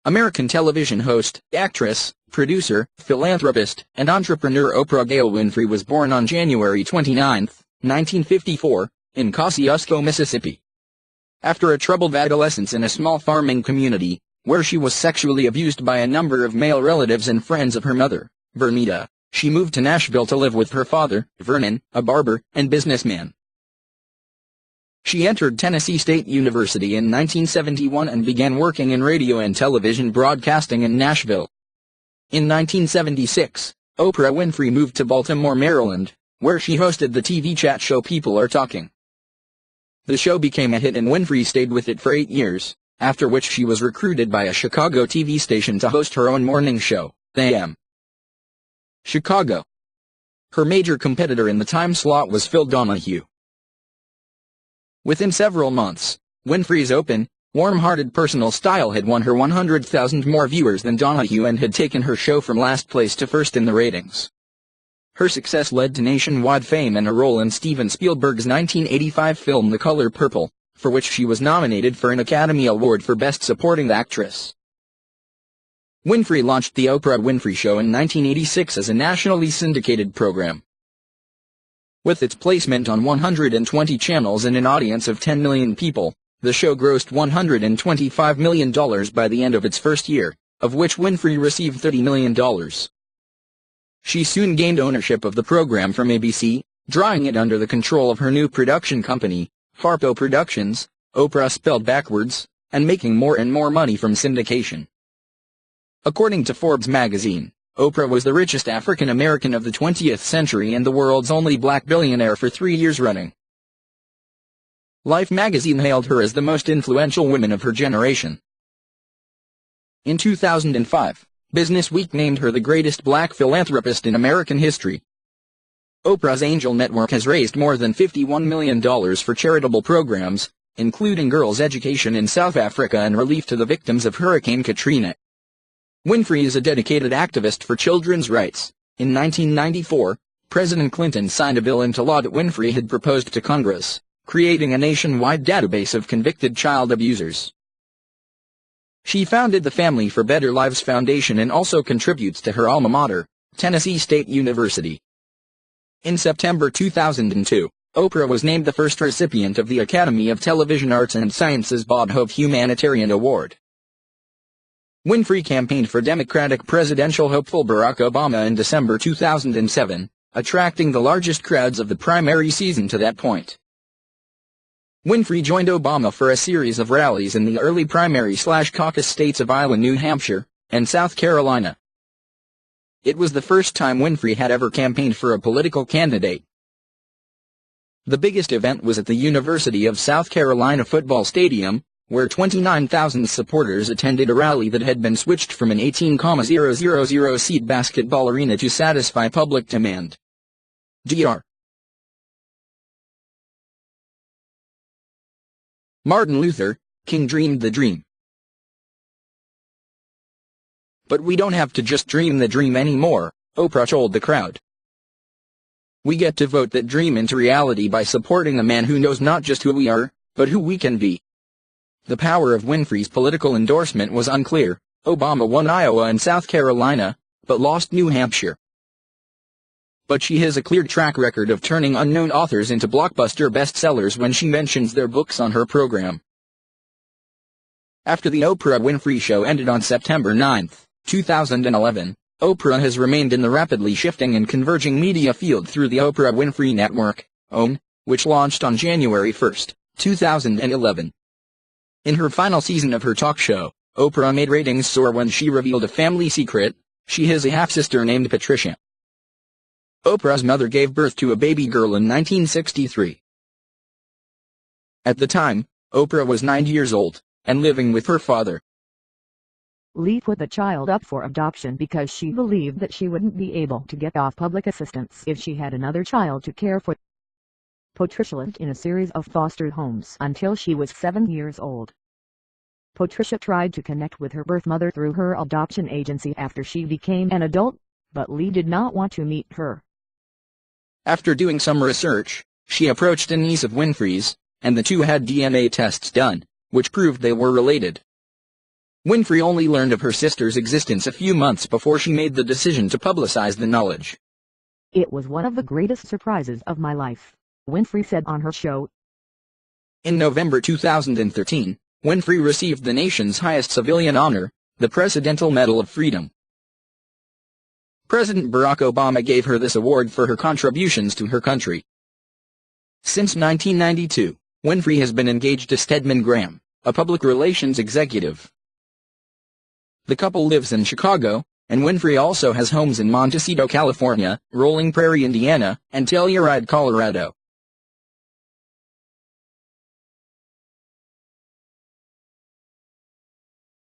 American television host, actress, producer, philanthropist, and entrepreneur Oprah Gail Winfrey was born on January 29, 1954, in Kosciuszko, Mississippi. After a troubled adolescence in a small farming community, where she was sexually abused by a number of male relatives and friends of her mother, Vernita, she moved to Nashville to live with her father, Vernon, a barber and businessman. She entered Tennessee State University in 1971 and began working in radio and television broadcasting in Nashville. In 1976, Oprah Winfrey moved to Baltimore, Maryland, where she hosted the TV chat show People Are Talking. The show became a hit and Winfrey stayed with it for 8 years, after which she was recruited by a Chicago TV station to host her own morning show, The AM. Chicago. Her major competitor in the time slot was Phil Donahue. Within several months, Winfrey's open, warm-hearted personal style had won her 100,000 more viewers than Donahue and had taken her show from last place to first in the ratings. Her success led to nationwide fame and a role in Steven Spielberg's 1985 film The Color Purple, for which she was nominated for an Academy Award for Best Supporting Actress. Winfrey launched The Oprah Winfrey Show in 1986 as a nationally syndicated program. With its placement on 120 channels and an audience of 10 million people, the show grossed $125 million by the end of its first year, of which Winfrey received $30 million. She soon gained ownership of the program from ABC, drawing it under the control of her new production company, Harpo Productions, Oprah spelled backwards, and making more and more money from syndication. According to Forbes magazine, Oprah was the richest African American of the 20th century and the world's only black billionaire for 3 years running. Life magazine hailed her as the most influential woman of her generation. In 2005, Businessweek named her the greatest black philanthropist in American history. Oprah's Angel Network has raised more than $51 million for charitable programs, including girls' education in South Africa and relief to the victims of Hurricane Katrina. Winfrey is a dedicated activist for children's rights. In 1994, President Clinton signed a bill into law that Winfrey had proposed to Congress, creating a nationwide database of convicted child abusers. She founded the Family for Better Lives Foundation and also contributes to her alma mater, Tennessee State University. In September 2002, Oprah was named the first recipient of the Academy of Television Arts and Sciences Bob Hope Humanitarian Award. Winfrey campaigned for Democratic presidential hopeful Barack Obama in December 2007, attracting the largest crowds of the primary season to that point. Winfrey joined Obama for a series of rallies in the early primary/caucus states of Iowa, New Hampshire, and South Carolina. It was the first time Winfrey had ever campaigned for a political candidate. The biggest event was at the University of South Carolina football stadium, where 29,000 supporters attended a rally that had been switched from an 18,000-seat basketball arena to satisfy public demand. Dr. Martin Luther King dreamed the dream. But we don't have to just dream the dream anymore, Oprah told the crowd. We get to vote that dream into reality by supporting a man who knows not just who we are, but who we can be. The power of Winfrey's political endorsement was unclear. Obama won Iowa and South Carolina, but lost New Hampshire. But she has a clear track record of turning unknown authors into blockbuster bestsellers when she mentions their books on her program. After the Oprah Winfrey Show ended on September 9, 2011, Oprah has remained in the rapidly shifting and converging media field through the Oprah Winfrey Network, OWN, which launched on January 1, 2011. In her final season of her talk show, Oprah made ratings soar when she revealed a family secret: she has a half-sister named Patricia. Oprah's mother gave birth to a baby girl in 1963. At the time, Oprah was 9 years old, and living with her father. Lee put the child up for adoption because she believed that she wouldn't be able to get off public assistance if she had another child to care for. Patricia lived in a series of foster homes until she was 7 years old. Patricia tried to connect with her birth mother through her adoption agency after she became an adult, but Lee did not want to meet her. After doing some research, she approached a niece of Winfrey's, and the two had DNA tests done, which proved they were related. Winfrey only learned of her sister's existence a few months before she made the decision to publicize the knowledge. "It was one of the greatest surprises of my life," Winfrey said on her show. In November 2013, Winfrey received the nation's highest civilian honor, the Presidential Medal of Freedom. President Barack Obama gave her this award for her contributions to her country. Since 1992, Winfrey has been engaged to Stedman Graham, a public relations executive. The couple lives in Chicago, and Winfrey also has homes in Montecito, California, Rolling Prairie, Indiana, and Telluride, Colorado.